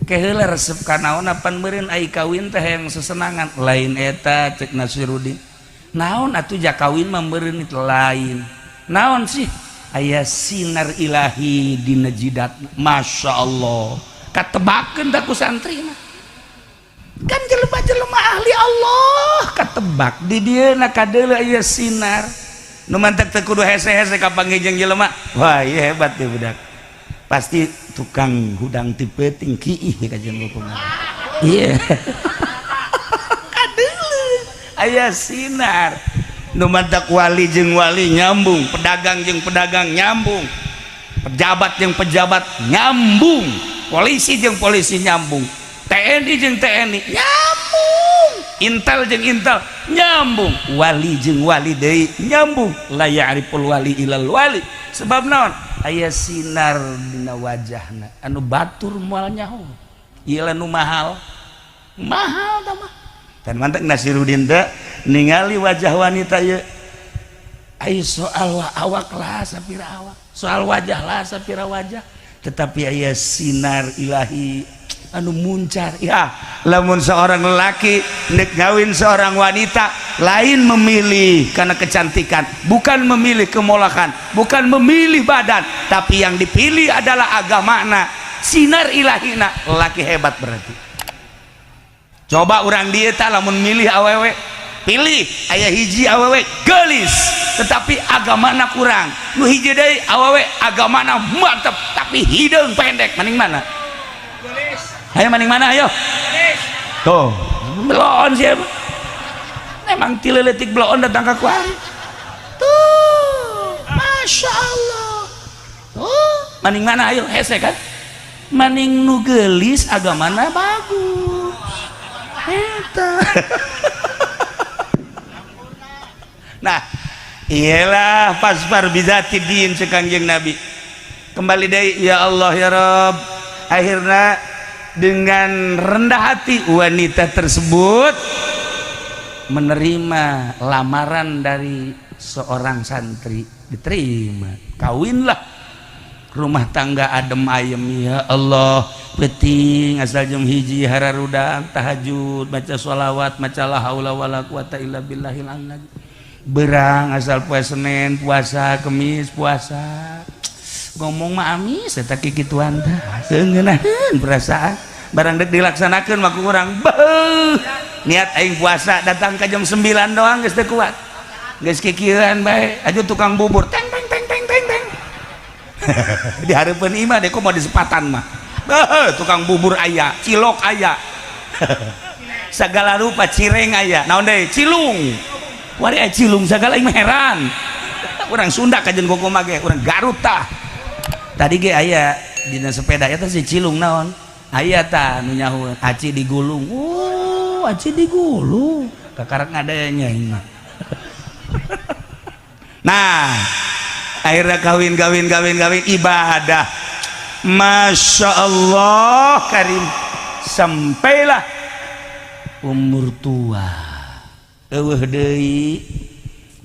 Keheula resep ka naon apan meureun ai kawin teh yang sesenangan lain eta cek Nasiruddin. Naon atuh ja kawin mah meureun itu lain. Naon sih? Aya sinar ilahi dina jidatna. Masya Allah. Katebakeun da ku santri mah. Kan jelema-jelema ahli Allah katebak di dieuna kadeuleu aya sinar. Nu mantek teu kudu hese-hese ka panggih jelema. Wah, ieu hebat teh budak. Pasti tukang hudang tipe tinggi kajian hukum. Iya. Kadeuleu aya sinar. Nu mantak wali jeung wali nyambung, pedagang jeung pedagang nyambung, pejabat jeung pejabat nyambung, polisi jeung polisi nyambung, TNI jeung TNI nyambung, intel jeung intel nyambung, wali jeung wali deui nyambung. La ya'riful wali ilal wali. Sebab naon? Aya sinar dina wajahna anu batur moal nyaho. Ieu nu mahal. Mahal tah mah. Dan mantek Nasiruddin teh ningali wajah wanita ieu. Ai soal awak lah sapira awak. Soal wajah lah sapira wajah. Tetapi aya sinar ilahi anu muncar. Ya, lamun seorang lelaki nek ngawin seorang wanita lain memilih karena kecantikan, bukan memilih kemolakan, bukan memilih badan, tapi yang dipilih adalah agamana, sinar ilahina. Lelaki hebat berarti. Coba orang dia tak lamun milih awewe, pilih aya hiji awewe gelis, tetapi agamana kurang. Nu hiji deui awewe agamana mantep, tapi hideung pendek. Maning mana? Gelis. Ayo maning mana ayo? Gelis. Tuh, belon siapa? Emang tileletik belon datang ke kuari. Tuh, Masya Allah. Tuh, maning mana ayo? Hese kan? Maning nu gelis agamana bagus. Eta. Nah, iyalah pasbar bizati din sekanjeng Nabi. Kembali deh ya Allah ya Rabb. Akhirnya dengan rendah hati wanita tersebut menerima lamaran dari seorang santri, diterima, kawinlah, rumah tangga adem ayem. Ya Allah, penting asal jam hiji hararudang tahajud, baca sholawat, maca la haula wala quwata illa billahil azim. Berang asal puasa Senin, puasa Kemis, puasa ngomong mah amis eta kikituan teh seungeunahkeun perasaan barang dek dilaksanakeun mah ku urang beuh niat aing puasa datang ka jam 9 doang geus teu kuat geus kikieuan bae aju tukang bubur teng teng teng teng teng teng di hareupeun imah dek mau di sepatan mah beuh tukang bubur aya cilok aya segala rupa cireng aya naon deui cilung wari aya cilung segala aing mah heran urang Sunda kajen koko mah ge urang Garut tah tadi ge aya dina sepeda eta si cilung naon aya tah nu nyahoeun aci digulung. Aci digulung kakarak ngadanya ini. Nah akhirnya kawin ibadah. Masya Allah karim sampailah umur tua eueuh deui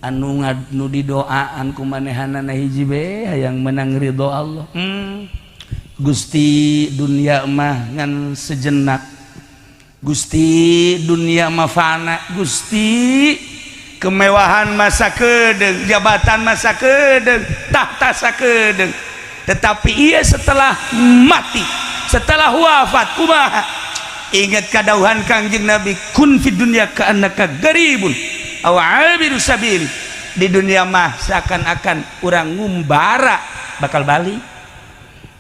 anu didoaan ku manehanana hiji be hayang menang ridho Allah. Gusti dunia mah ngan sejenak, Gusti dunia mah fana, Gusti kemewahan masa keudeuh, jabatan masa keudeuh, tahta sakeudeuh. Tetapi ia setelah mati, setelah wafat kumaha? Ingat kadauhan Kangjeng Nabi, kun fid dunya ka'annaka garibun aw 'abiru sabil. Di dunia mah seakan-akan urang ngumbara bakal balik.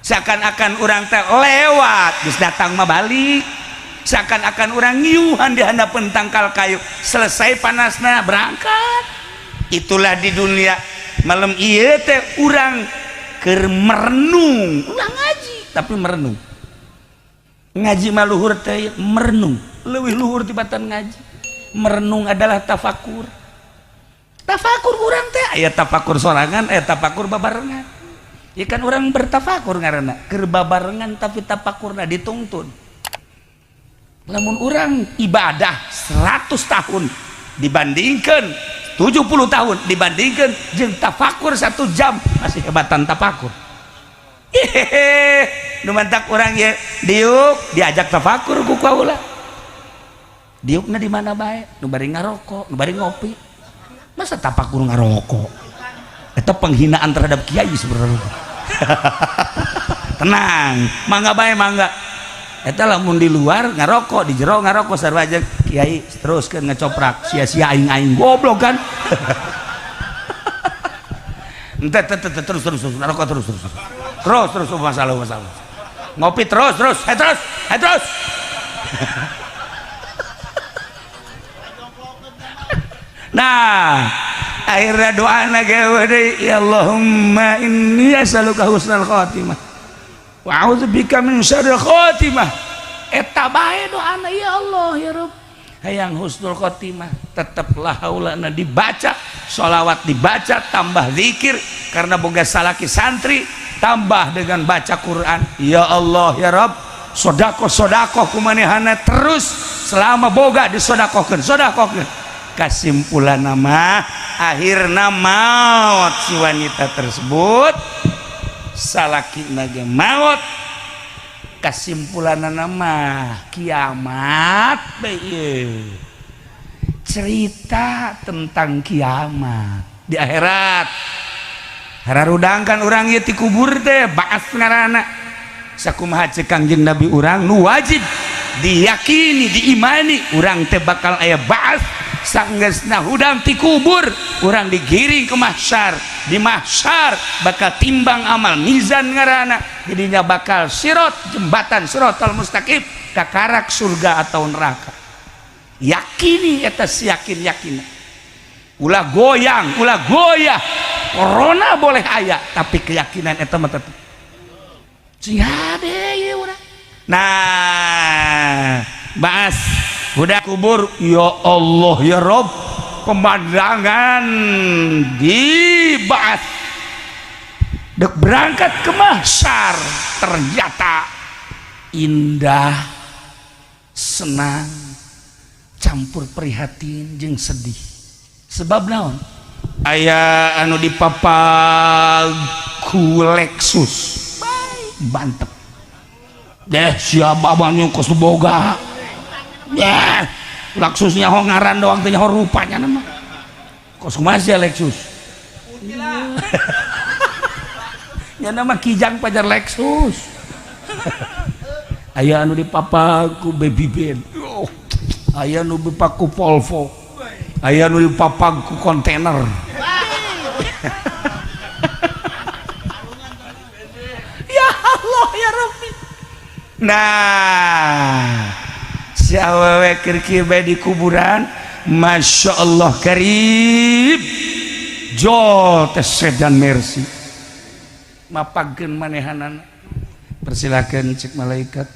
seakan-akan orang teh lewat geus datang mah balik, seakan-akan orang ngiuhan di hadapan tangkal kayu, selesai panasna berangkat. Itulah di dunia malam ieu teh urang keur merenung, ulah ngaji tapi merenung. Ngaji mah luhur teh merenung, leuwih luhur tibatan ngaji. Merenung adalah tafakur. Tafakur urang teh aya tafakur sorangan, aya tafakur babarengan. Ya kan orang bertafakur ngaranna keur babarengan tapi tafakurna dituntun. Lamun orang ibadah 100 tahun dibandingkan 70 tahun dibandingkan jeung tafakur 1 jam masih hebatan tafakur. Nu mantak urang ye diuk diajak tafakur ku kaula. Diukna di mana bae? Nu bari ngarokok, nu bari ngopi. Masa tafakur ngarokok? Eta penghinaan terhadap kiai sebenarnya. Tenang, mangga bae mangga. Eta lamun di luar ngarokok, di jero ngarokok sarua aja kiai teruskeun ngecoprak sia-sia aing-aing goblok kan. Ente terus ngarokok terus masalah ngopi terus nah akhirnya doa nage ya Allahumma inni as'aluka husnal khatimah wa a'udzubika min syarril khatimah. Eta bae doana ya Allah ya Rabb hayang husnul khatimah. Teteplah haulana dibaca, sholawat dibaca, tambah zikir karena boga salaki santri, tambah dengan baca Quran. Ya Allah ya Rabb sodakoh kumanehana terus selama boga disodakohkeun kasimpulan nama akhirna maut si wanita tersebut, salaki nage maut, kasimpulan nama kiamat. Cerita tentang kiamat di akhirat hararudangkan orang ieu ti kubur teh baas ngaranna sakumaha ceuk Kangjeng Nabi urang nu wajib diyakini diimani urang teh bakal aya baas sanggeusna hudang ti kubur urang digiring ke mahsyar. Di mahsyar bakal timbang amal mizan ngaranna jadinya bakal sirat jembatan siratal mustaqim kakarak surga atau neraka. Yakini eta yakin ulah goyang ulah goyah corona boleh aya tapi keyakinan eta mah tetep sing hade ieu urang. Nah baas udah kubur ya Allah ya Rob pemandangan dibahas dek berangkat ke mahsyar ternyata indah senang campur prihatin jeung sedih. Sebab naon aya anu dipapag ku Lexus bantep deh siapa banyak kos boga ya Lexusnya hongaran doang teh nyaho rupanya nama kos kumaha Lexus ya nama kijang pajar Lexus aya anu dipapag ku Baby Ben aya anu dipapag ku Volvo aya anu dipapag ku kontainer ya Allah ya Rabbi. Nah si awewe keur bae di kuburan Masya Allah karib jol tes sedan Mercy mapagkeun manehanana persilakan cek malaikat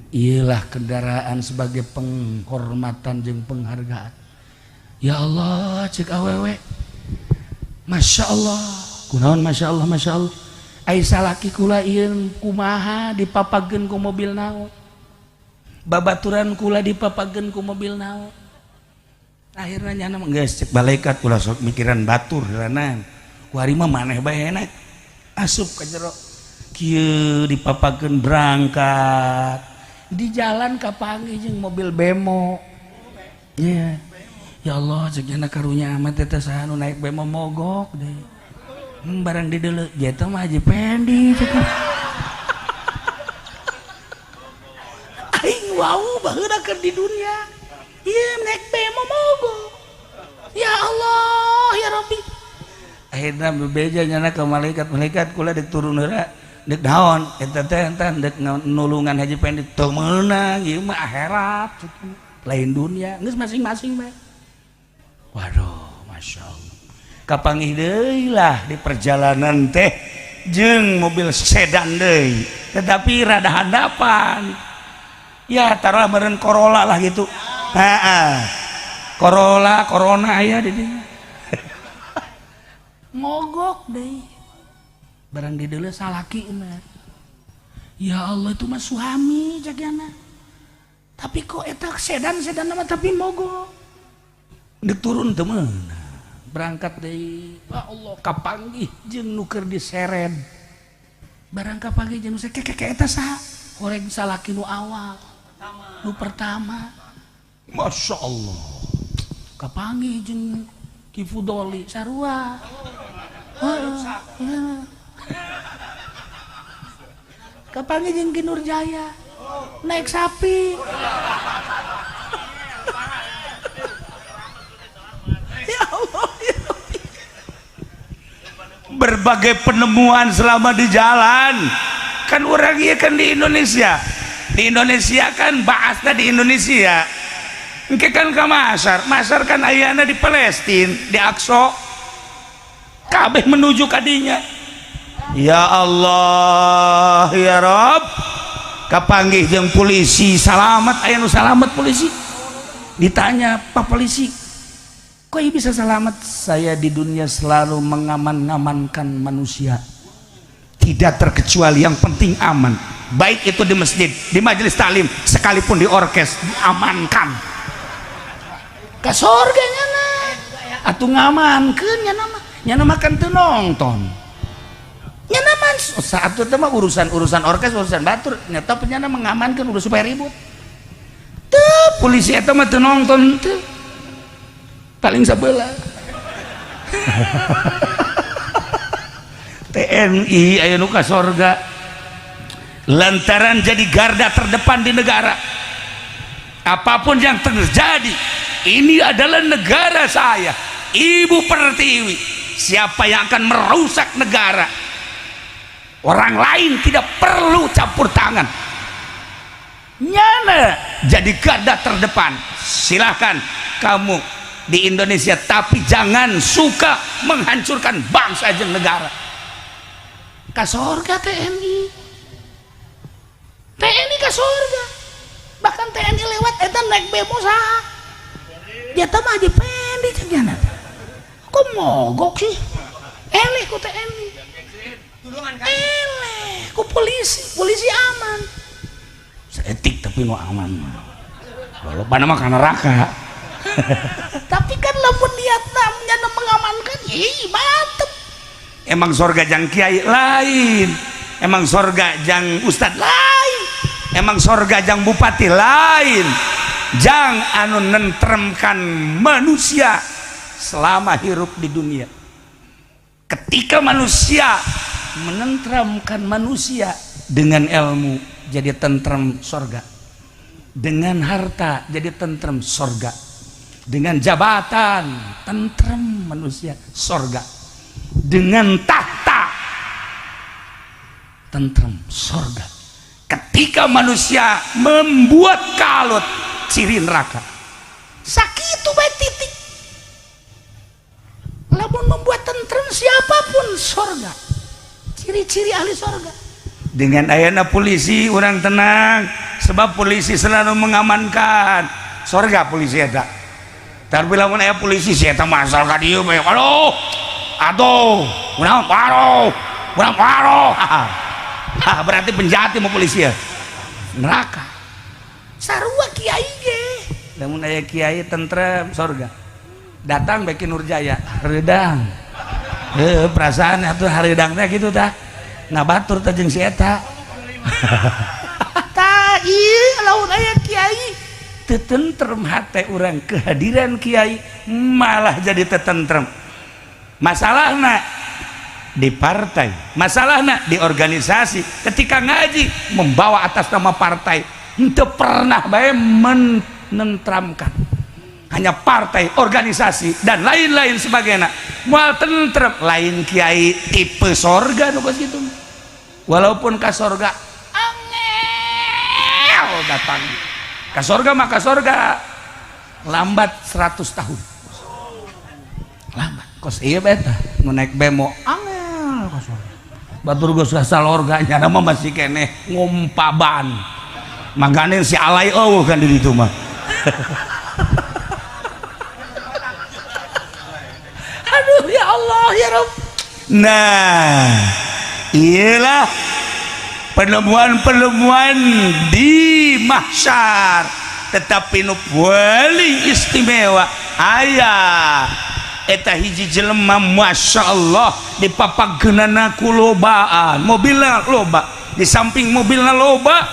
iyalah kendaraan sebagai penghormatan jeung penghargaan ya Allah cek awewe Masya Allah kunaon Masya Allah ai salaki kula ieu kumaha dipapagkeun ku mobil naon babaturan kula dipapagkeun ku mobil naon akhirna nyana geus cek malaikat kula sok mikiran batur heureunana ku ari mah maneh bae enak asup ka jero kieu dipapagkeun berangkat di jalan kapanggih jeung mobil bemo ya ya Allah cek nyana karunya amat eta saha nu naik bemo mogok deh barang di deuleu jeta mah Haji Pendi cek aing wau baheula keur di dunia ieu naik bemo mogok ya Allah ya Rabbi akhirnya bebeja nyana ke malaikat kula dek turun heula dek naon eta teh entan dek nulungan haji pendek teu meunang ieu mah akhirat lain dunia geus masing-masing bae. Waduh, masya Allah. Kapanggih deui lah di perjalanan teh jeung mobil sedan deui, tetapi rada handapan. Ya taruh meureun Corolla lah gitu. Corona aya di dieu. Mogok deui. Barang di deuleu salaki mah. Ya Allah itu mah suami jagana. Tapi kok eta sedan nama tapi mogok. Dek turun teu meunang. Berangkat deui. Ya Allah kapanggih jeung nu keur diseret. Barang kapanggih jeung nu keke eta saha? Horeng salaki nu awal. Nu pertama. Masya Allah. Kapanggih jeung Ki Fudoli sarua. Kapanggih jeung Ki Nurjaya naik sapi. Ya Allah, ya Rabbi. Berbagai penemuan selama di jalan. Kan orang ieu kan di Indonesia. Di Indonesia kan bahasna di Indonesia. Engke kan ka Masar kan ayana di Palestina, di Aqsa. Kabeh menuju kadinya. Ya Allah, ya Rabb. Kapanggih jeung polisi salamet, aya nu salamet polisi. Ditanya, "Pak polisi, kok ieu bisa selamat?" "Saya di dunia selalu mengaman-amankan manusia. Tidak terkecuali yang penting aman. Baik itu di masjid, di majelis taklim, sekalipun di orkes, diamankan." Ka surga nyana. Atuh ngamankeun nyana mah kan teu nonton. Nyana mah saat itu mah urusan orkes, urusan batur, nyata nyana mengamankan udah supaya ribut. Teu polisi eta mah teu nonton teu. Paling sabeula. TNI aya nu ka sorga lantaran jadi garda terdepan di negara. Apapun yang terjadi, ini adalah negara saya, Ibu Pertiwi. Siapa yang akan merusak negara, orang lain tidak perlu campur tangan. Nyana jadi garda terdepan. Silahkan kamu di Indonesia, tapi jangan suka menghancurkan bangsa dan negara. Ka sorga TNI ka sorga. Bahkan TNI lewat eta naik bemo saha? Jata mah aja pendek cenah. Kok mogok sih? Eleh ku TNI. Eleh ku polisi aman. Seetik tapi nu aman. Lolobana mah ka neraka. Tapi kan lamun niatna nyana mengamankan, mantep. Emang sorga jang kiai lain. Emang sorga jang ustad lain. Emang sorga jang bupati lain. Jang anu nentremkan manusia selama hirup di dunia. Ketika manusia menenteramkan manusia dengan ilmu, jadi tentrem sorga. Dengan harta jadi tentrem sorga. Dengan jabatan tentrem manusia sorga. Dengan tahta tentrem sorga. Ketika manusia membuat kalut, ciri neraka. Sakitu baik titik. Lamun membuat tentrem siapapun sorga. Ciri-ciri ahli sorga. Dengan ayana polisi orang tenang, sebab polisi selalu mengamankan sorga polisi eta. Tapi lamun aya polisi si eta masal ka dieu bae. Aduh, urang paro. Berarti penjahat mau polisi ya. Neraka. Sarua kiai ge. Lamun aya kiai tentrem sorga. Datang beki Nurjaya, hareudang. Perasaan atuh hareudang teh kitu tah. Ngabatur teh jeung si eta. Tah ieu lamun aya kiai teu tentrem hate urang, kehadiran kiai malah jadi teu tentrem. Masalahna di partai, masalahna di organisasi. Ketika ngaji membawa atas nama partai, henteu pernah bae menentramkan. Hanya partai, organisasi dan lain-lain sebagainya. moal tentrem lain kiai tipe sorga nu geus kitu walaupun ka sorga angel datang ka sorga mah ka sorga lambat 100 tahun lambat kos ieu beta nu naik bemo angel ka sorga batur geus asal organya nama masih keneh ngumpaban magane si alay eueuh kan di ditu mah aduh ya Allah ya Rabb. Nah iyalah penemuan-penemuan di mahsyar tetapi nu paling istimewa aya eta hiji jelema masyaallah dipapaggeunana ku lobaan mobilna loba di samping mobilna loba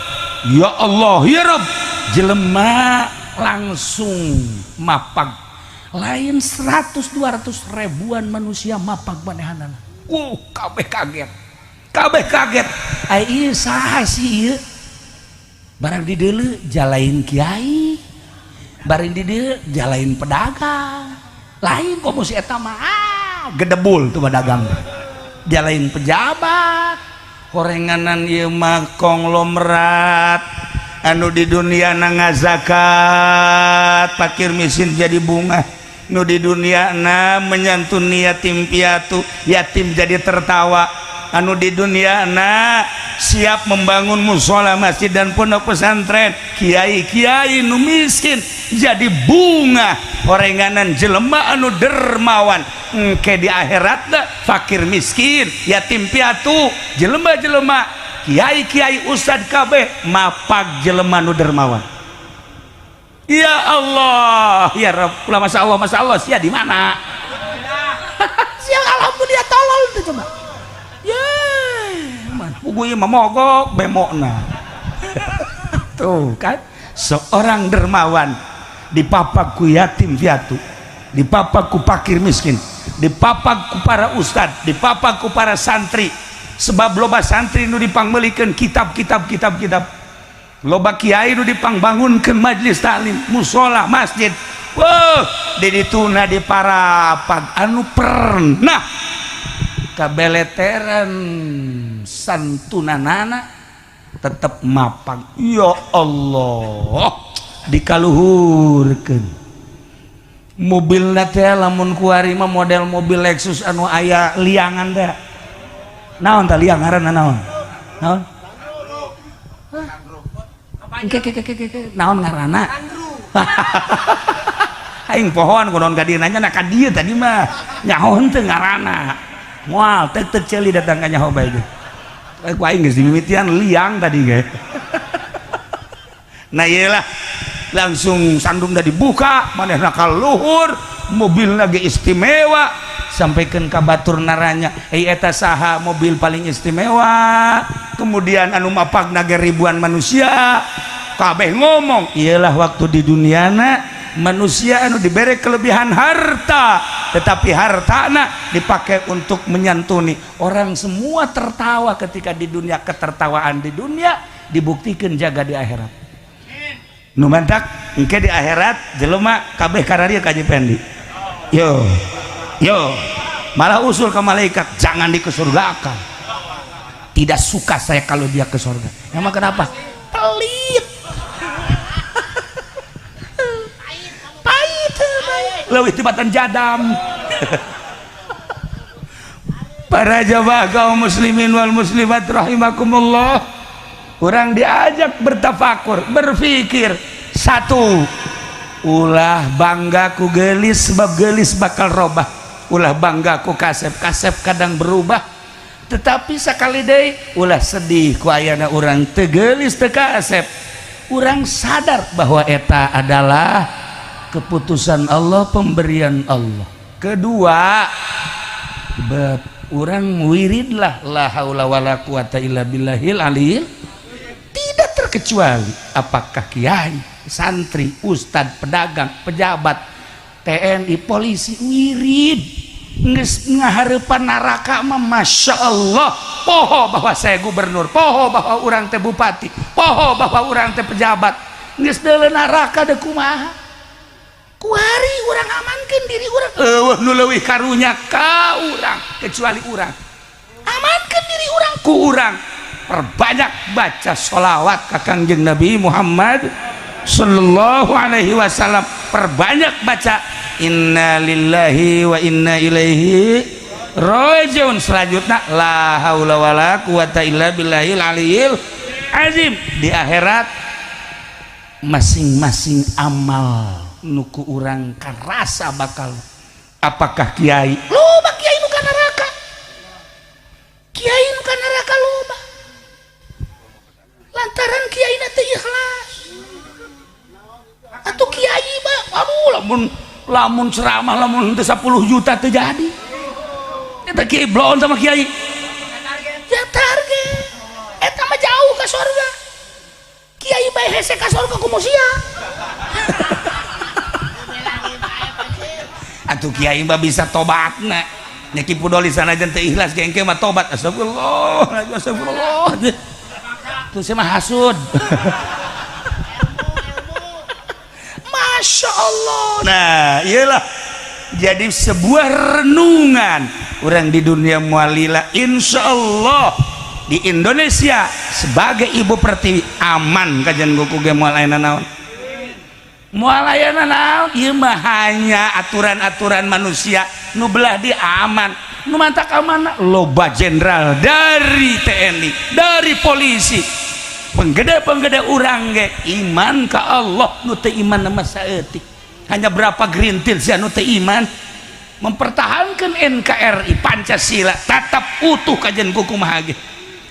ya Allah ya Rabb jelema langsung mapag lain 100-200 ribuan manusia mapag manehanana kabeh kaget ai ieu saha sih ieu barang di dieu jalain kiai barang di dieu jalain pedagang lain komo si eta mah gedebul tuh pedagang jalain pejabat horenganan ieu mah konglomerat anu di dunia na ngazakat fakir miskin jadi bunga nu di dunia na menyantuni yatim piatu yatim jadi tertawa anu di dunia na siap membangun musola masjid dan pondok pesantren kiai-kiai nu miskin jadi bunga horenganan jelema anu dermawan engke di akhirat fakir miskin yatim piatu jelema-jelema kiai-kiai ustad kabeh mapag jelema nu dermawan ya Allah ya Rabb ulah masya Allah sia di mana sia alhamdulillah tolol itu coba ya man puguy mah mogok bemokna tuh kan seorang dermawan dipapag ku yatim piatu dipapag ku fakir miskin dipapag ku para ustad dipapag ku para santri sebab loba santri nu dipangmeulikeun kitab loba kiai nu dipangbangunkeun majelis taklim musola masjid di dituna di parapag anu pernah kabeleteran santunanana tetep mapag ya Allah dikaluhurkeun mobilna teh lamun kuari mah model mobil Lexus anu aya liangan teh naon tah liang ngaranna naon naon ngaranna aing pohon kunaon ka dieu nanya ka dieu tadi mah nyahoan teu ngaranna moal teu ceuli datang ka nyaho bae ku aing geus dimimitian liang tadi ge nah iyalah langsung sandung dah dibuka manehna ka luhur mobilna ge istimewa sampaikan ka batur naranya eta saha mobil paling istimewa kemudian anu mapagna ge ribuan manusia kabeh ngomong iyalah waktu di duniana manusia anu diberi kelebihan harta tetapi hartana dipakai untuk menyantuni orang semua tertawa ketika di dunia ketertawaan di dunia dibuktikan jaga di akhirat nu mantak engke di akhirat jelema kabeh kararieu ka Pendi yo malah usul ke malaikat jangan dikesurgakan tidak suka saya kalau dia ke surga emang kenapa pelit pahit leuwih tibatan jadam para jamaah kaum muslimin wal muslimat rahimakumullah orang diajak bertafakur berpikir satu ulah bangga ku gelis sebab gelis bakal robah ulah bangga ku kasep kadang berubah tetapi sakali deui ulah sedih ku ayana urang teu geulis teu kasep urang sadar bahwa eta adalah keputusan Allah pemberian Allah kedua urang wiridlah la haula wala quwata illa billahil aliyil tidak terkecuali apakah kiai santri ustad pedagang pejabat TNI polisi wirid geus ngahareupan neraka mah masya Allah poho bahwa saya gubernur poho bahwa urang teh bupati poho bahwa urang teh pejabat geus deuleu neraka da kumaha kuari urang amankan diri urang nu leuwih karunya ka urang kecuali urang amankan diri urang ku urang perbanyak baca sholawat ka Kangjeng Nabi Muhammad sallallahu alaihi wasallam, perbanyak baca inna lillahi wa inna ilaihi rajiun. Selanjutnya la haula wala quwata illa billahil aliyil azim. Di akhirat masing-masing amal nuku urang karasa bakal apakah kiai loba kiai nu ka neraka, kiai nu ka neraka loba lantaran kiai na teu ikhlas atuh kiai mah aduh lamun ceramah lamun 10 juta teu jadi eta kiai blon sama kiai ya target eta mah jauh ka surga, kiai bae hese ka surga kumaha sia atuh kiai mah bisa tobatna nya ki pudoli sanajan teu ikhlas gengke mah tobat astagfirullah astagfirullah tuh saya mah hasud Masya Allah. Nah iyalah jadi sebuah renungan orang di dunia mualila insya Allah di Indonesia sebagai ibu pertiwi aman kajian buku ge mual ayeuna naon mual ayeuna naon ieu mah hanya aturan-aturan manusia nu belah di aman nu mantak amanna loba jenderal dari TNI dari polisi penggede urang ge iman ka Allah nu teu iman nama saeutik hanya berapa gerintil sia nu teu iman mempertahankan NKRI Pancasila tetap utuh kajian kumaha ge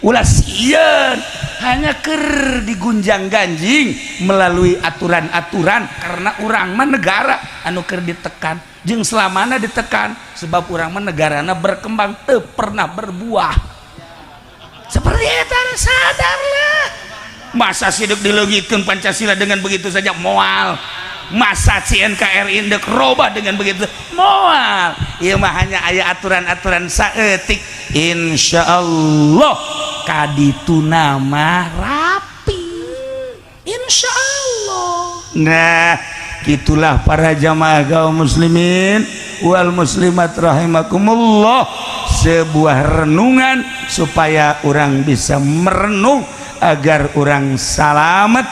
ulah sieun hanya keur digunjang ganjing melalui aturan-aturan karena urang mah negara anu keur ditekan jeung selamana ditekan sebab urang mah negarana berkembang teu pernah berbuah seperti eta sadarlah. Masa sidik dilogikeun Pancasila dengan begitu saja moal, masa si NKRI indek robah dengan begitu moal. Ieu mah hanya aya aturan-aturan saeutik insyaallah kaditu nama rapi insyaallah. Nah itulah para jamaah kaum muslimin wal muslimat rahimakumullah, sebuah renungan supaya orang bisa merenung agar orang selamat